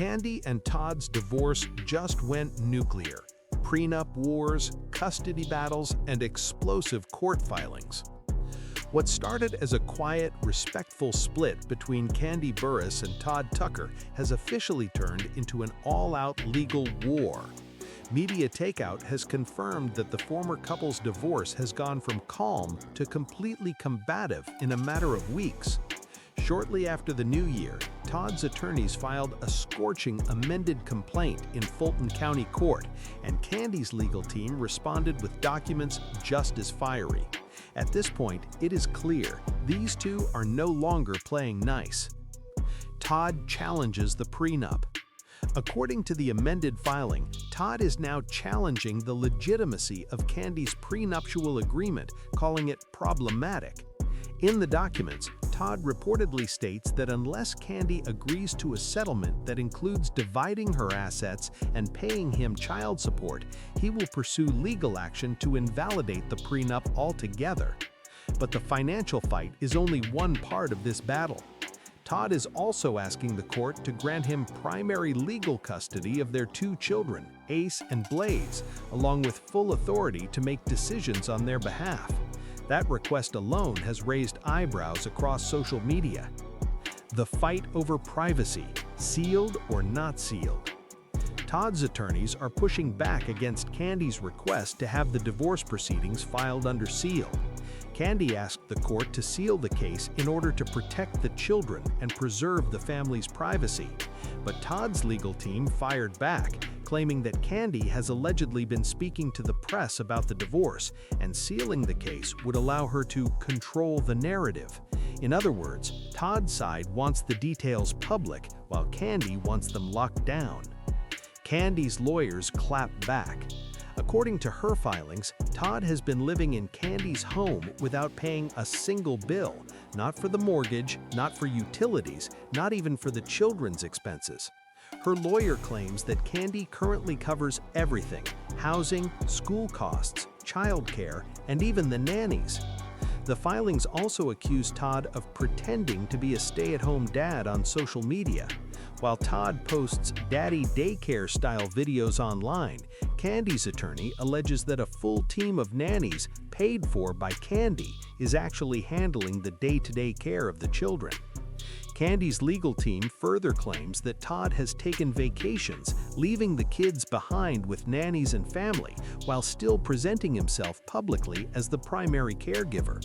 Kandi and Todd's divorce just went nuclear. Prenup wars, custody battles, and explosive court filings. What started as a quiet, respectful split between Kandi Burruss and Todd Tucker has officially turned into an all-out legal war. Media Takeout has confirmed that the former couple's divorce has gone from calm to completely combative in a matter of weeks. Shortly after the new year, Todd's attorneys filed a scorching amended complaint in Fulton County Court, and Kandi's legal team responded with documents just as fiery. At this point, it is clear these two are no longer playing nice. Todd challenges the prenup. According to the amended filing, Todd is now challenging the legitimacy of Kandi's prenuptial agreement, calling it problematic. In the documents, Todd reportedly states that unless Kandi agrees to a settlement that includes dividing her assets and paying him child support, he will pursue legal action to invalidate the prenup altogether. But the financial fight is only one part of this battle. Todd is also asking the court to grant him primary legal custody of their two children, Ace and Blaze, along with full authority to make decisions on their behalf. That request alone has raised eyebrows across social media. The fight over privacy, sealed or not sealed. Todd's attorneys are pushing back against Kandi's request to have the divorce proceedings filed under seal. Kandi asked the court to seal the case in order to protect the children and preserve the family's privacy. But Todd's legal team fired back, claiming that Kandi has allegedly been speaking to the press about the divorce, and sealing the case would allow her to control the narrative. In other words, Todd's side wants the details public, while Kandi wants them locked down. Kandi's lawyers clap back. According to her filings, Todd has been living in Kandi's home without paying a single bill, not for the mortgage, not for utilities, not even for the children's expenses. Her lawyer claims that Kandi currently covers everything: housing, school costs, childcare, and even the nannies. The filings also accuse Todd of pretending to be a stay-at-home dad on social media. While Todd posts daddy daycare-style videos online, Kandi's attorney alleges that a full team of nannies paid for by Kandi is actually handling the day-to-day care of the children. Kandi's legal team further claims that Todd has taken vacations, leaving the kids behind with nannies and family, while still presenting himself publicly as the primary caregiver.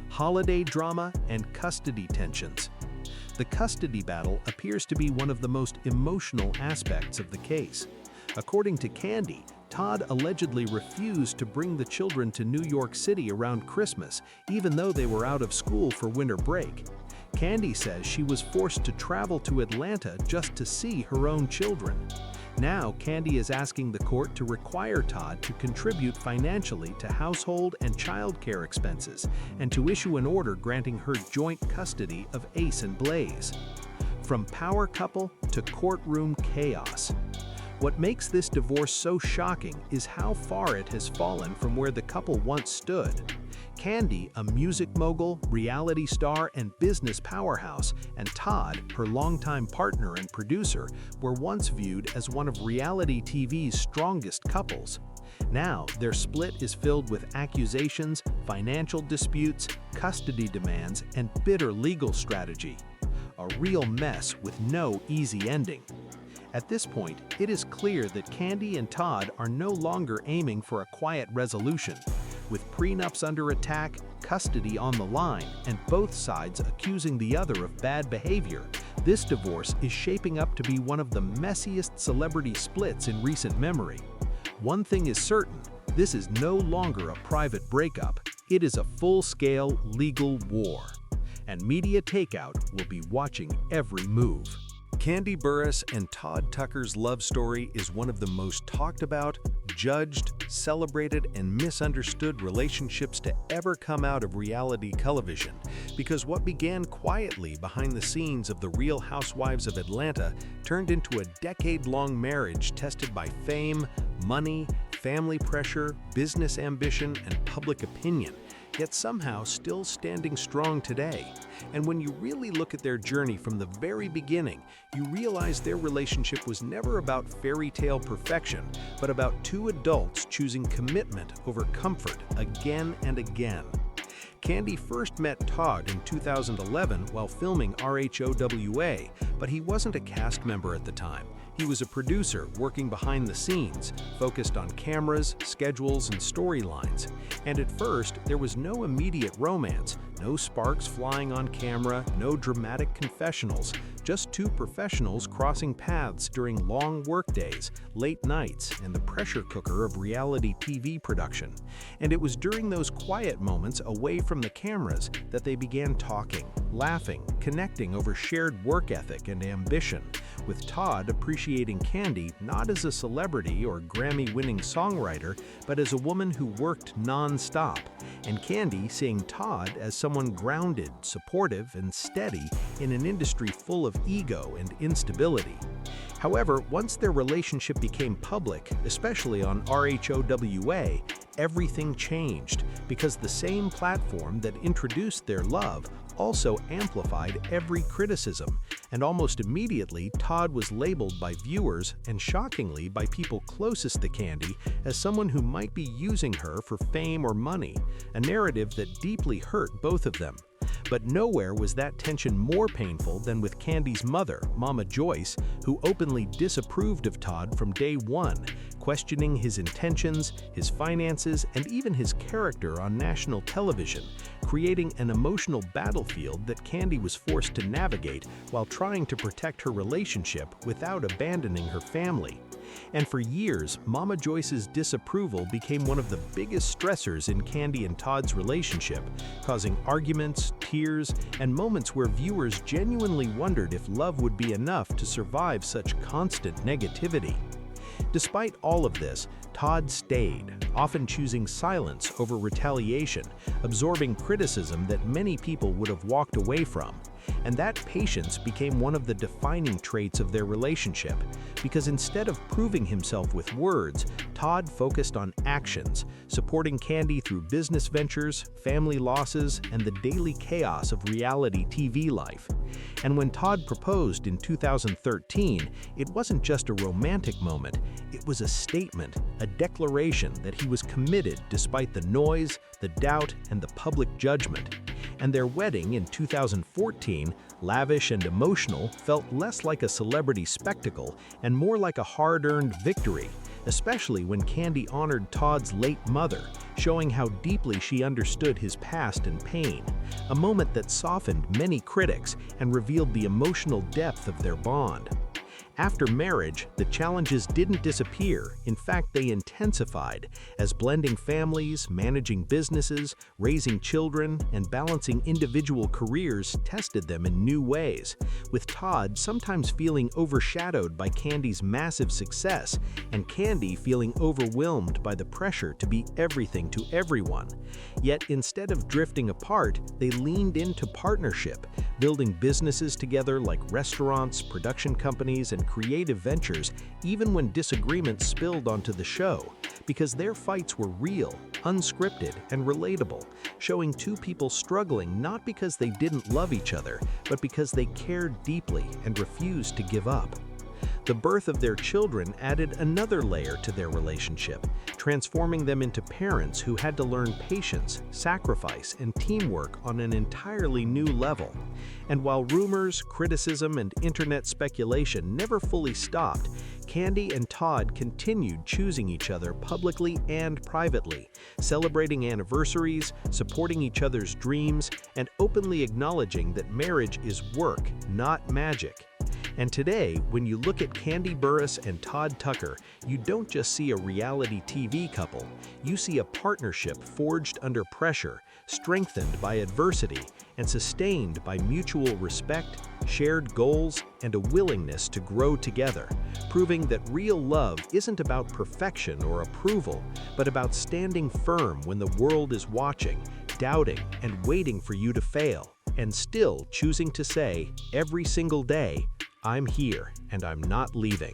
Holiday drama and custody tensions. The custody battle appears to be one of the most emotional aspects of the case. According to Kandi, Todd allegedly refused to bring the children to New York City around Christmas, even though they were out of school for winter break. Kandi says she was forced to travel to Atlanta just to see her own children. Now, Kandi is asking the court to require Todd to contribute financially to household and child care expenses, and to issue an order granting her joint custody of Ace and Blaze. From power couple to courtroom chaos. What makes this divorce so shocking is how far it has fallen from where the couple once stood. Kandi, a music mogul, reality star, and business powerhouse, and Todd, her longtime partner and producer, were once viewed as one of reality TV's strongest couples. Now, their split is filled with accusations, financial disputes, custody demands, and bitter legal strategy. A real mess with no easy ending. At this point, it is clear that Kandi and Todd are no longer aiming for a quiet resolution. With prenups under attack, custody on the line, and both sides accusing the other of bad behavior, this divorce is shaping up to be one of the messiest celebrity splits in recent memory. One thing is certain, this is no longer a private breakup, it is a full-scale legal war. And Media Takeout will be watching every move. Kandi Burruss and Todd Tucker's love story is one of the most talked about, judged, celebrated, and misunderstood relationships to ever come out of reality television, because what began quietly behind the scenes of The Real Housewives of Atlanta turned into a decade-long marriage tested by fame, money, family pressure, business ambition, and public opinion. yet somehow still standing strong today. And when you really look at their journey from the very beginning, you realize their relationship was never about fairy tale perfection, but about two adults choosing commitment over comfort again and again. Kandi first met Todd in 2011 while filming RHOWA, but he wasn't a cast member at the time. He was a producer working behind the scenes, focused on cameras, schedules, and storylines. And at first, there was no immediate romance, no sparks flying on camera, no dramatic confessionals, just two professionals crossing paths during long workdays, late nights, and the pressure cooker of reality TV production. And it was during those quiet moments away from the cameras that they began talking, laughing, connecting over shared work ethic and ambition, with Todd appreciating Kandi not as a celebrity or Grammy-winning songwriter, but as a woman who worked non-stop, and Kandi seeing Todd as someone grounded, supportive, and steady in an industry full of ego and instability. However, once their relationship became public, especially on RHOWA, everything changed because the same platform that introduced their love also amplified every criticism, and almost immediately Todd was labeled by viewers and shockingly by people closest to Kandi as someone who might be using her for fame or money, a narrative that deeply hurt both of them. But nowhere was that tension more painful than with Kandi's mother, Mama Joyce, who openly disapproved of Todd from day one, questioning his intentions, his finances, and even his character on national television, creating an emotional battlefield that Kandi was forced to navigate while trying to protect her relationship without abandoning her family. And for years, Mama Joyce's disapproval became one of the biggest stressors in Kandi and Todd's relationship, causing arguments, tears, and moments where viewers genuinely wondered if love would be enough to survive such constant negativity. Despite all of this, Todd stayed, often choosing silence over retaliation, absorbing criticism that many people would have walked away from. And that patience became one of the defining traits of their relationship, because instead of proving himself with words, Todd focused on actions, supporting Kandi through business ventures, family losses, and the daily chaos of reality TV life. And when Todd proposed in 2013, it wasn't just a romantic moment, it was a statement, a declaration that he was committed despite the noise, the doubt, and the public judgment. And their wedding in 2014, lavish and emotional, felt less like a celebrity spectacle and more like a hard-earned victory, especially when Kandi honored Todd's late mother, showing how deeply she understood his past and pain, a moment that softened many critics and revealed the emotional depth of their bond. After marriage, the challenges didn't disappear. In fact, they intensified, as blending families, managing businesses, raising children, and balancing individual careers tested them in new ways, with Todd sometimes feeling overshadowed by Kandi's massive success, and Kandi feeling overwhelmed by the pressure to be everything to everyone. Yet instead of drifting apart, they leaned into partnership, building businesses together like restaurants, production companies, and creative ventures, even when disagreements spilled onto the show, because their fights were real, unscripted, and relatable, showing two people struggling not because they didn't love each other, but because they cared deeply and refused to give up. The birth of their children added another layer to their relationship, transforming them into parents who had to learn patience, sacrifice, and teamwork on an entirely new level. And while rumors, criticism, and internet speculation never fully stopped, Kandi and Todd continued choosing each other publicly and privately, celebrating anniversaries, supporting each other's dreams, and openly acknowledging that marriage is work, not magic. And today, when you look at Kandi Burruss and Todd Tucker, you don't just see a reality TV couple, you see a partnership forged under pressure, strengthened by adversity, and sustained by mutual respect, shared goals, and a willingness to grow together, proving that real love isn't about perfection or approval, but about standing firm when the world is watching, doubting, and waiting for you to fail, and still choosing to say, every single day, I'm here and I'm not leaving.